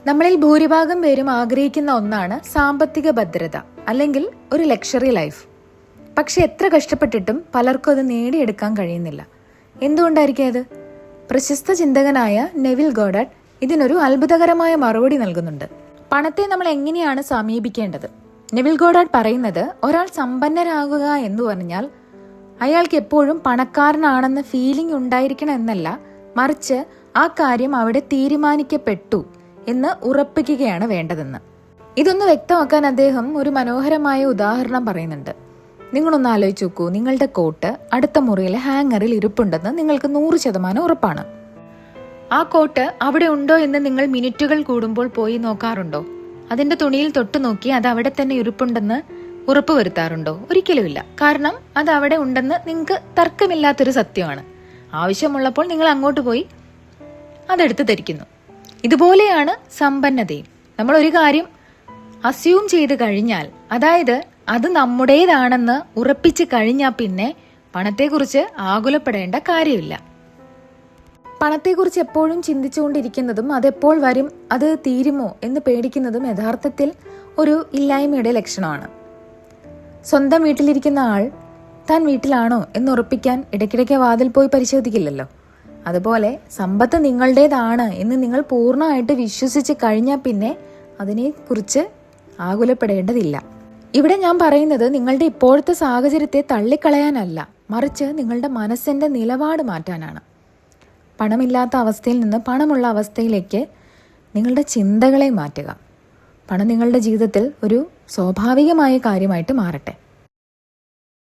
നമ്മളിൽ ഭൂരിഭാഗം പേരും ആഗ്രഹിക്കുന്ന ഒന്നാണ് സാമ്പത്തിക ഭദ്രത അല്ലെങ്കിൽ ഒരു ലക്ഷറി ലൈഫ്. പക്ഷെ എത്ര കഷ്ടപ്പെട്ടിട്ടും പലർക്കും അത് നേടിയെടുക്കാൻ കഴിയുന്നില്ല. എന്തുകൊണ്ടായിരിക്കും അത്? പ്രശസ്ത ചിന്തകനായ നെവിൽ ഗോഡാർഡ് ഇതിനൊരു അത്ഭുതകരമായ മറുപടി നൽകുന്നുണ്ട്. പണത്തെ നമ്മൾ എങ്ങനെയാണ് സമീപിക്കേണ്ടത്? നെവിൽ ഗോഡാർഡ് പറയുന്നത്, ഒരാൾ സമ്പന്നരാകുക എന്ന് പറഞ്ഞാൽ അയാൾക്ക് എപ്പോഴും പണക്കാരനാണെന്ന ഫീലിംഗ് ഉണ്ടായിരിക്കണം എന്നല്ല, മറിച്ച് ആ കാര്യം അവിടെ തീരുമാനിക്കപ്പെട്ടു എന്ന് ഉറപ്പിക്കുകയാണ് വേണ്ടതെന്ന്. ഇതൊന്ന് വ്യക്തമാക്കാൻ അദ്ദേഹം ഒരു മനോഹരമായ ഉദാഹരണം പറയുന്നുണ്ട്. നിങ്ങളൊന്ന് ആലോചിച്ച് നോക്കൂ, നിങ്ങളുടെ കോട്ട് അടുത്ത മുറിയിലെ ഹാങ്ങറിൽ ഇരിപ്പുണ്ടെന്ന് നിങ്ങൾക്ക് 100% ഉറപ്പാണ്. ആ കോട്ട് അവിടെ ഉണ്ടോ എന്ന് നിങ്ങൾ മിനിറ്റുകൾ കൂടുമ്പോൾ പോയി നോക്കാറുണ്ടോ? അതിന്റെ തുണിയിൽ തൊട്ടു നോക്കി അത് അവിടെ തന്നെ ഇരിപ്പുണ്ടെന്ന് ഉറപ്പ് വരുത്താറുണ്ടോ? ഒരിക്കലുമില്ല. കാരണം അത് അവിടെ ഉണ്ടെന്ന് നിങ്ങൾക്ക് തർക്കമില്ലാത്തൊരു സത്യമാണ്. ആവശ്യമുള്ളപ്പോൾ നിങ്ങൾ അങ്ങോട്ട് പോയി അതെടുത്ത് ധരിക്കുന്നു. ഇതുപോലെയാണ് സമ്പന്നതയും. നമ്മൾ ഒരു കാര്യം അസ്യൂം ചെയ്ത് കഴിഞ്ഞാൽ, അതായത് അത് നമ്മുടേതാണെന്ന് ഉറപ്പിച്ച് കഴിഞ്ഞാൽ പിന്നെ പണത്തെക്കുറിച്ച് ആകുലപ്പെടേണ്ട കാര്യമില്ല. പണത്തെക്കുറിച്ച് എപ്പോഴും ചിന്തിച്ചുകൊണ്ടിരിക്കുന്നതും അതെപ്പോൾ വരും, അത് തീരുമോ എന്ന് പേടിക്കുന്നതും യഥാർത്ഥത്തിൽ ഒരു ഇല്ലായ്മയുടെ ലക്ഷണമാണ്. സ്വന്തം വീട്ടിലിരിക്കുന്ന ആൾ താൻ വീട്ടിലാണോ എന്ന് ഉറപ്പിക്കാൻ ഇടയ്ക്കിടയ്ക്ക് വാതിൽ പോയി പരിശോധിക്കില്ലല്ലോ. അതുപോലെ സമ്പത്ത് നിങ്ങളുടേതാണ് എന്ന് നിങ്ങൾ പൂർണ്ണമായിട്ട് വിശ്വസിച്ച് കഴിഞ്ഞാൽ പിന്നെ അതിനെക്കുറിച്ച് ആകുലപ്പെടേണ്ടതില്ല. ഇവിടെ ഞാൻ പറയുന്നത് നിങ്ങളുടെ ഇപ്പോഴത്തെ സാഹചര്യത്തെ തള്ളിക്കളയാനല്ല, മറിച്ച് നിങ്ങളുടെ മനസ്സിന്റെ നിലപാട് മാറ്റാനാണ്. പണമില്ലാത്ത അവസ്ഥയിൽ നിന്ന് പണമുള്ള അവസ്ഥയിലേക്ക് നിങ്ങളുടെ ചിന്തകളെ മാറ്റുക. പണം നിങ്ങളുടെ ജീവിതത്തിൽ ഒരു സ്വാഭാവികമായ കാര്യമായിട്ട് മാറട്ടെ.